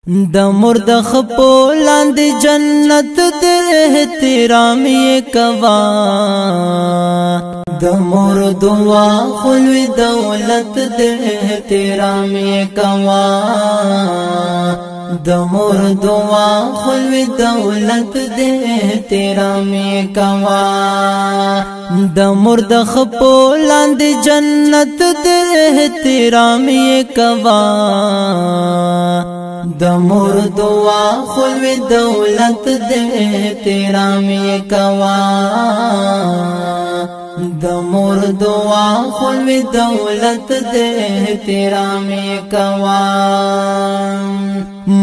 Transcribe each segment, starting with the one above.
د مرد خپو لاندې جنت د احترام یې کوا د مرد وا خلوی دولت د احترام یې کوا د مرد وا خلوی دولت د احترام یې کوا د مرد خپو لاندې جنت د احترام یې کوا د مرد وا خلوی دولت د احترام یې کوا د مرد وا خلوی دولت د احترام یې کوا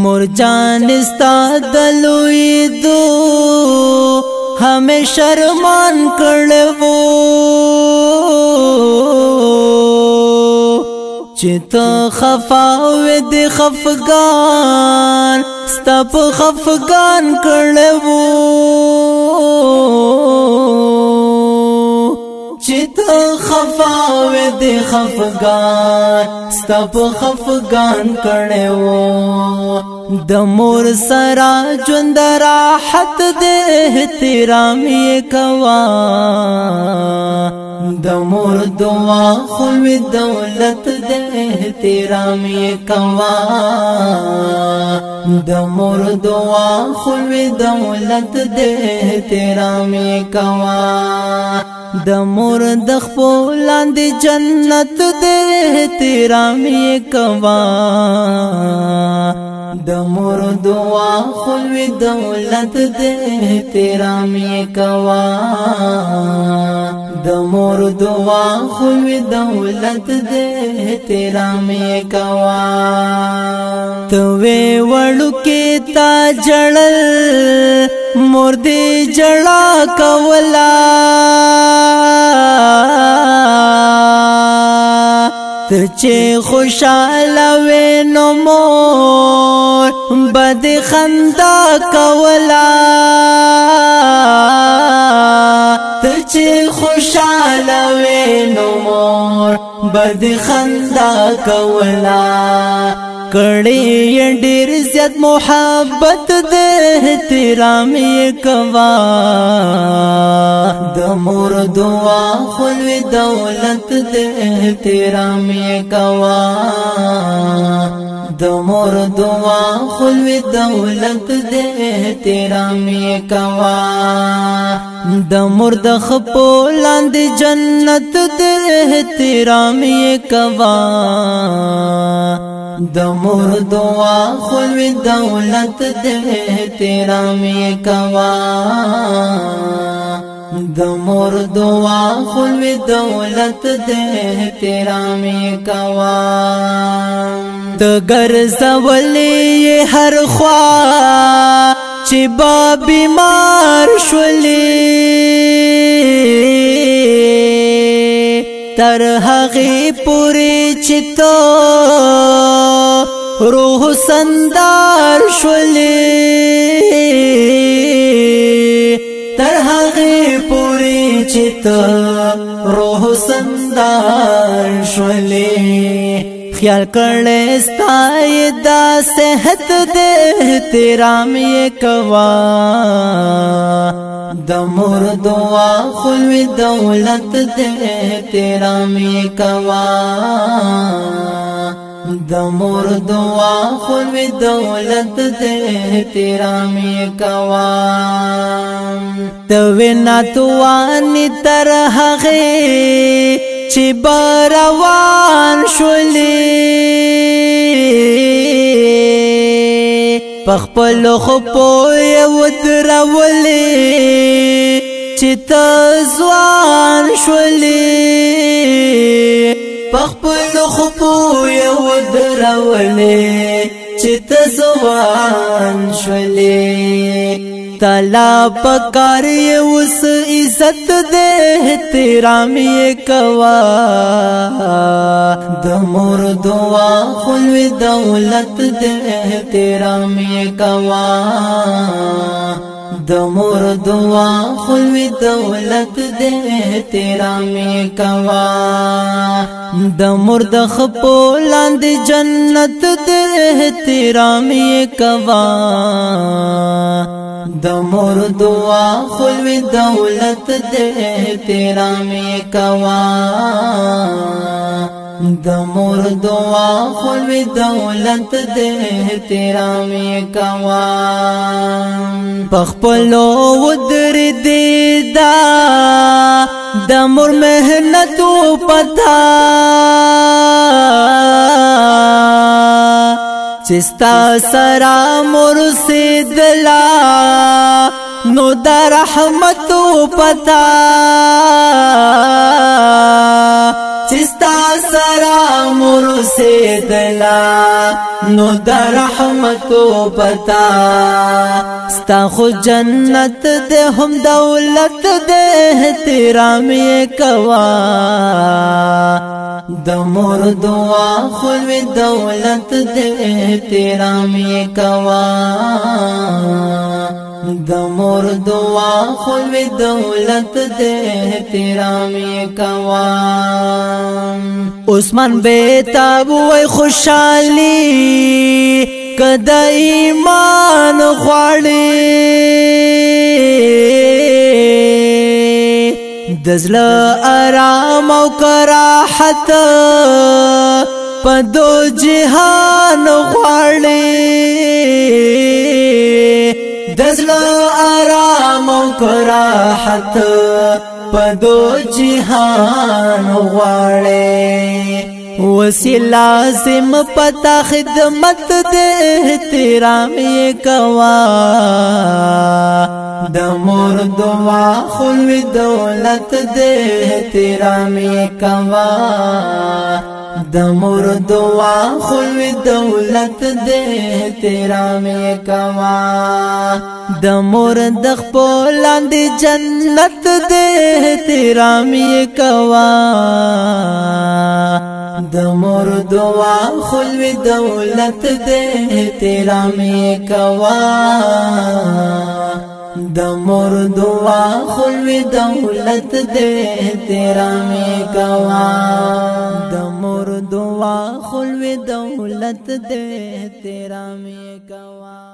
مرجان استا دلوی دو ہمیں شرمان کړو چتا خفاو دی خفگان ستپ خفگان کړو چتا خفاو دی خفگان ستپ خفگان کړو د مور سرا ژوند راحت د احترام یې کوا د مور دعا خلوی دولت د احترام یې کوا د مور دعا خلوی دولت د احترام یې کوا د مور د خپل لاندې جنت د احترام یې کوا د مور دعا خلوی دولت د احترام یې کوا د مور دعا خلوی دولت د احترام یې کوا تو وی وړو کې تا جړل مور دې جړا کولا ته چې خوشاله وې نو مور بد خندا کولا ته چې خوشاله وې نو مور بد خندا کولا کړي ډېر زیات محبت د احترام یې کوا د مور دعا خلوی دولت د احترام یې کوا د مور دعا خلوی دولت د احترام یې کوا د مور د خپو لاندې جنت د احترام یې کوا د مور دعا خلوی دولت د احترام یې کوا د مور دعا خلوی دولت د احترام یې کوا د ګرځولې هر خوا چې با بیمار شولې تر هغه پوری چې تو روح سندار شولې تر هغه پوری چې تو روح سندار شولې خیال کړه ستای دا صحت د احترام یې کوا د مور دعا خلوی دولت د احترام یې کوا د مور دعا خلوی دولت د احترام یې کوا د وینا توانی تر هغه چې باروان شولې پخپل خپو یو درولې چې تزوان شولې پخپل خپو یو درولې چې تزوان شولې تلا پکار اوس عزت د احترام یې کوا د مور دعا خلوی دولت د احترام یې کوا د مور دعا خلوی دولت د احترام یې کوا د مرد خپو لاندې جنت دې احترام یې کوا د مور دعا خلوی دولت دې احترام یې کوا د مور دعا خلوی دولت دې احترام یې کوا پخپلو ودر دې دا د مور مهنت پتا چستا سرا مرسدلا نو دا رحمت پتا چستا سرا مرسدلا نو دا رحمت پتا ستا خو جنت دے ہم دولت دے احترام یہ کوا د مور دعا خلوی دولت دے احترام یہ کوا د مور دعا خلوی دولت دے احترام یہ کوا عثمان بیتاب وی خوشحالی کدا ایمان غواړي دزل آرام او کراحت پدو جهان غواړي دزل آرام او کراحت پدو جهان غواړي وسی لازم پتا خدمت دے احترام یہ کوا د مور دعا خلوی دولت دے احترام یہ کوا د مور دعا خلوی دولت دے احترام یہ کوا د مور دخپو لاندې جنت دے احترام یہ کوا د مور دعا خلوی دولت دے احترام یہ کوا د مور دعا خلوی دولت دے احترام یہ کوا د مور دعا خلوی دولت دے احترام یہ کوا